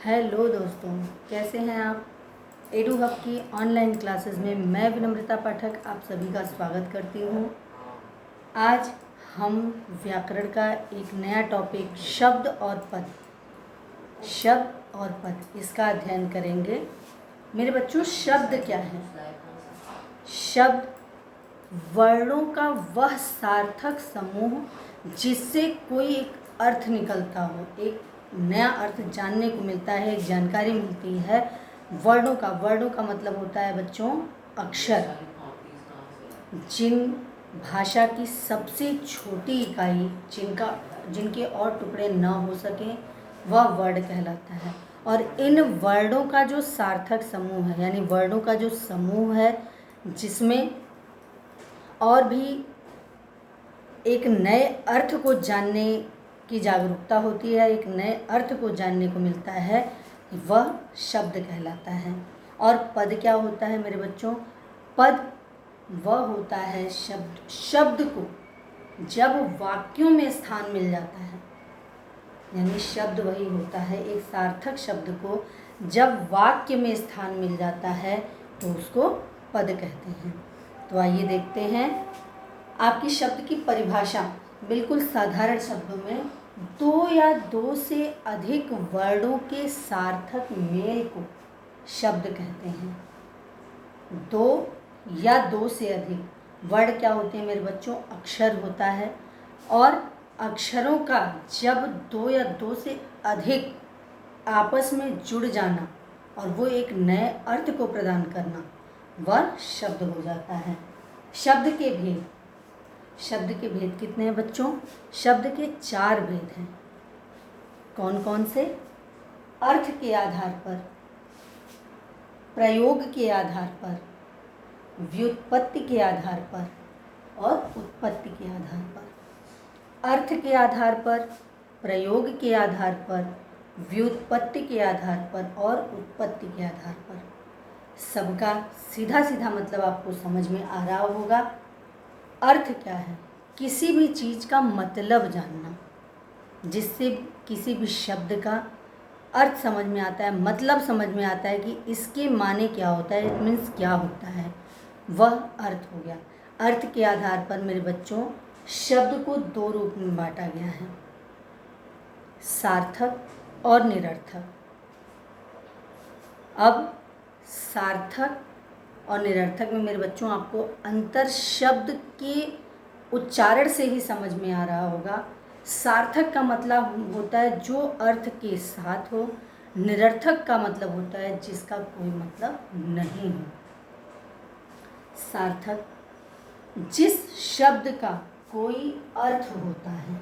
Hello दोस्तों, कैसे हैं आप। एडू हब की ऑनलाइन क्लासेस में मैं विनम्रता पाठक आप सभी का स्वागत करती हूँ। आज हम व्याकरण का एक नया टॉपिक शब्द और पद इसका अध्ययन करेंगे। मेरे बच्चों, शब्द क्या है? शब्द वर्णों का वह सार्थक समूह जिससे कोई एक अर्थ निकलता हो, एक नया अर्थ जानने को मिलता है, एक जानकारी मिलती है। वर्णों का मतलब होता है बच्चों अक्षर। जिन भाषा की सबसे छोटी इकाई जिनके और टुकड़े न हो सकें वह वर्ण कहलाता है। और इन वर्णों का जो सार्थक समूह है, यानी वर्णों का जो समूह है जिसमें और भी एक नए अर्थ को जानने की जागरूकता होती है, एक नए अर्थ को जानने को मिलता है, वह शब्द कहलाता है। और पद क्या होता है मेरे बच्चों? पद वह होता है शब्द को जब वाक्यों में स्थान मिल जाता है, यानी शब्द वही होता है, एक सार्थक शब्द को जब वाक्य में स्थान मिल जाता है तो उसको पद कहते हैं। तो आइए देखते हैं आपकी शब्द की परिभाषा। बिल्कुल साधारण शब्दों में दो या दो से अधिक वर्णों के सार्थक मेल को शब्द कहते हैं। दो या दो से अधिक वर्ण क्या होते हैं मेरे बच्चों? अक्षर होता है। और अक्षरों का जब दो या दो से अधिक आपस में जुड़ जाना और वो एक नए अर्थ को प्रदान करना, वह शब्द हो जाता है। शब्द के भेद कितने हैं बच्चों? शब्द के 4 भेद हैं। कौन कौन से? अर्थ के आधार पर, प्रयोग के आधार पर, व्युत्पत्ति के आधार पर और उत्पत्ति के आधार पर। अर्थ के आधार पर, प्रयोग के आधार पर, व्युत्पत्ति के आधार पर और उत्पत्ति के आधार पर। सबका सीधा सीधा मतलब आपको समझ में आ रहा होगा। अर्थ क्या है? किसी भी चीज़ का मतलब जानना, जिससे किसी भी शब्द का अर्थ समझ में आता है, मतलब समझ में आता है कि इसके माने क्या होता है, इट मीन्स क्या होता है, वह अर्थ हो गया। अर्थ के आधार पर मेरे बच्चों शब्द को 2 रूप में बांटा गया है, सार्थक और निरर्थक। अब सार्थक और निरर्थक में मेरे बच्चों आपको अंतर शब्द के उच्चारण से ही समझ में आ रहा होगा। सार्थक का मतलब होता है जो अर्थ के साथ हो, निरर्थक का मतलब होता है जिसका कोई मतलब नहीं हो। सार्थक जिस शब्द का कोई अर्थ होता है,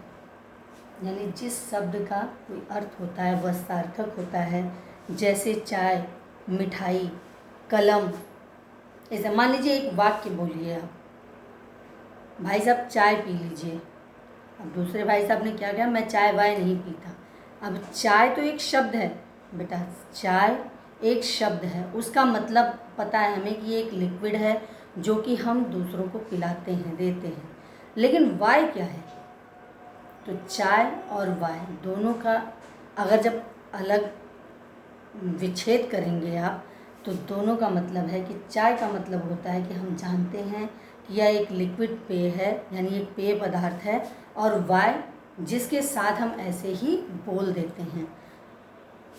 यानी जिस शब्द का कोई अर्थ होता है वह सार्थक होता है। जैसे चाय, मिठाई, कलम। ऐसे मान लीजिए एक वाक्य बोलिए आप, भाई साहब चाय पी लीजिए। अब दूसरे भाई साहब ने क्या कहा? मैं चाय वाय नहीं पीता। अब चाय तो एक शब्द है बेटा, चाय एक शब्द है, उसका मतलब पता है हमें कि ये एक लिक्विड है जो कि हम दूसरों को पिलाते हैं, देते हैं। लेकिन वाय क्या है? तो चाय और वाय दोनों का अगर जब अलग विच्छेद करेंगे आप तो दोनों का मतलब है कि चाय का मतलब होता है कि हम जानते हैं कि यह एक लिक्विड पेय है, यानी एक पेय पदार्थ है, और वाय जिसके साथ हम ऐसे ही बोल देते हैं।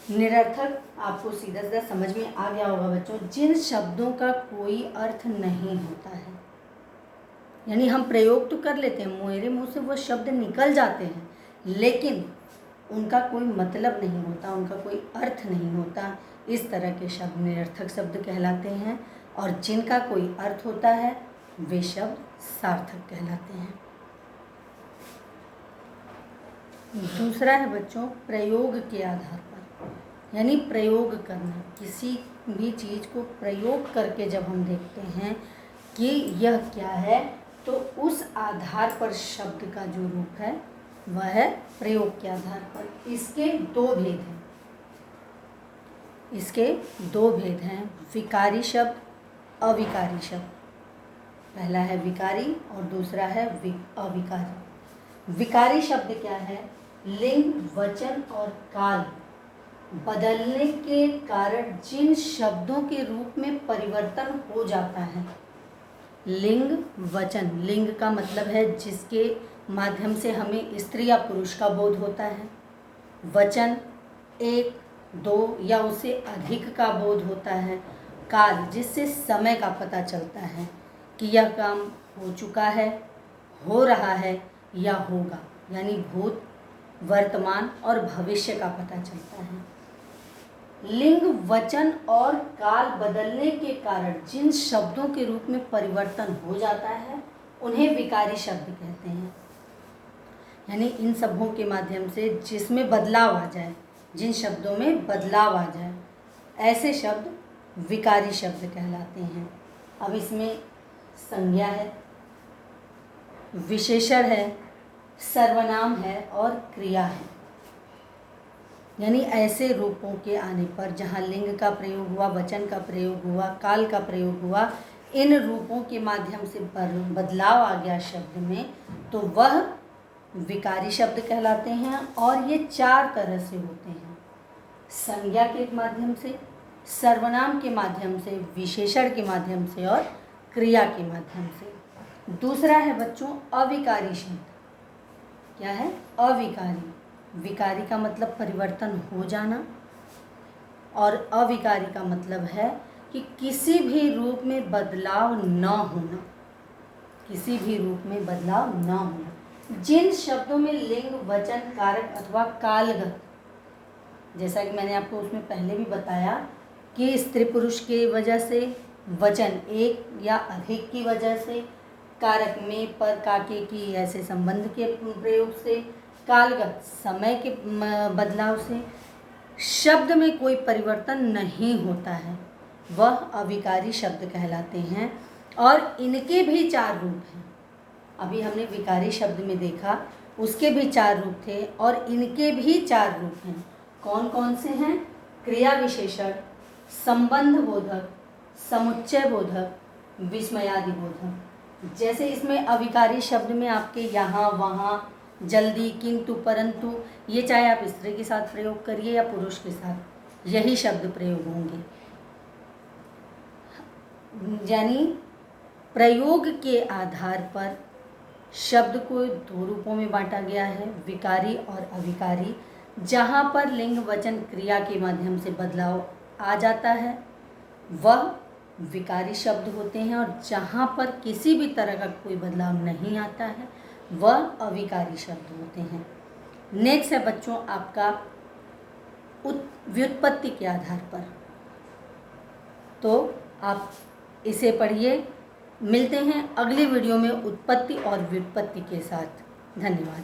निरर्थक आपको सीधा सीधा समझ में आ गया होगा बच्चों, जिन शब्दों का कोई अर्थ नहीं होता है, यानी हम प्रयोग तो कर लेते हैं, मेरे मुंह से वो शब्द निकल जाते हैं, लेकिन उनका कोई मतलब नहीं होता, उनका कोई अर्थ नहीं होता। इस तरह के शब्द निरर्थक शब्द कहलाते हैं। और जिनका कोई अर्थ होता है वे शब्द सार्थक कहलाते हैं। दूसरा है बच्चों प्रयोग के आधार पर, यानी प्रयोग करना। किसी भी चीज़ को प्रयोग करके जब हम देखते हैं कि यह क्या है, तो उस आधार पर शब्द का जो रूप है वह है प्रयोग के आधार पर। इसके 2 भेद हैं। विकारी शब्द, अविकारी शब्द। पहला है विकारी और दूसरा है अविकारी। विकारी शब्द क्या है? लिंग, वचन और काल बदलने के कारण जिन शब्दों के रूप में परिवर्तन हो जाता है। लिंग वचन, लिंग का मतलब है जिसके माध्यम से हमें स्त्री या पुरुष का बोध होता है। वचन एक, दो या उससे अधिक का बोध होता है। काल, जिससे समय का पता चलता है कि यह काम हो चुका है, हो रहा है या होगा, यानी भूत, वर्तमान और भविष्य का पता चलता है। लिंग, वचन और काल बदलने के कारण जिन शब्दों के रूप में परिवर्तन हो जाता है उन्हें विकारी शब्द कहते हैं। यानी इन शब्दों के माध्यम से जिसमें बदलाव आ जाए, जिन शब्दों में बदलाव आ जाए, ऐसे शब्द विकारी शब्द कहलाते हैं। अब इसमें संज्ञा है, विशेषण है, सर्वनाम है और क्रिया है। यानी ऐसे रूपों के आने पर जहाँ लिंग का प्रयोग हुआ, वचन का प्रयोग हुआ, काल का प्रयोग हुआ, इन रूपों के माध्यम से बदलाव आ गया शब्द में, तो वह विकारी शब्द कहलाते हैं। और ये चार तरह से होते हैं: संज्ञा के माध्यम से, सर्वनाम के माध्यम से, विशेषण के माध्यम से और क्रिया के माध्यम से। दूसरा है बच्चों अविकारी शब्द। क्या है? अविकारी। विकारी का मतलब परिवर्तन हो जाना और अविकारी का मतलब है कि किसी भी रूप में बदलाव न होना, किसी भी रूप में बदलाव न होना। जिन शब्दों में लिंग, वचन, कारक अथवा कालगत, जैसा कि मैंने आपको उसमें पहले भी बताया कि स्त्री पुरुष के वजह से, वचन एक या अधिक की वजह से, कारक में, पर, काके की ऐसे संबंध के प्रयोग से, कालगत समय के बदलाव से शब्द में कोई परिवर्तन नहीं होता है, वह अविकारी शब्द कहलाते हैं। और इनके भी चार रूप हैं। अभी हमने विकारी शब्द में देखा, उसके भी चार रूप थे और इनके भी चार रूप हैं। कौन कौन से हैं? क्रिया विशेषण, संबंध बोधक, समुच्चय बोधक, विस्मयादि बोधक। जैसे इसमें अविकारी शब्द में आपके यहाँ, वहाँ, जल्दी, किंतु, परंतु, ये चाहे आप स्त्री के साथ प्रयोग करिए या पुरुष के साथ, यही शब्द प्रयोग होंगे। यानी प्रयोग के आधार पर शब्द को दो रूपों में बांटा गया है, विकारी और अविकारी। जहाँ पर लिंग, वचन, क्रिया के माध्यम से बदलाव आ जाता है वह विकारी शब्द होते हैं, और जहाँ पर किसी भी तरह का कोई बदलाव नहीं आता है वह अविकारी शब्द होते हैं। नेक्स्ट है बच्चों आपका व्युत्पत्ति के आधार पर, तो आप इसे पढ़िए। मिलते हैं अगली वीडियो में उत्पत्ति और व्युत्पत्ति के साथ। धन्यवाद।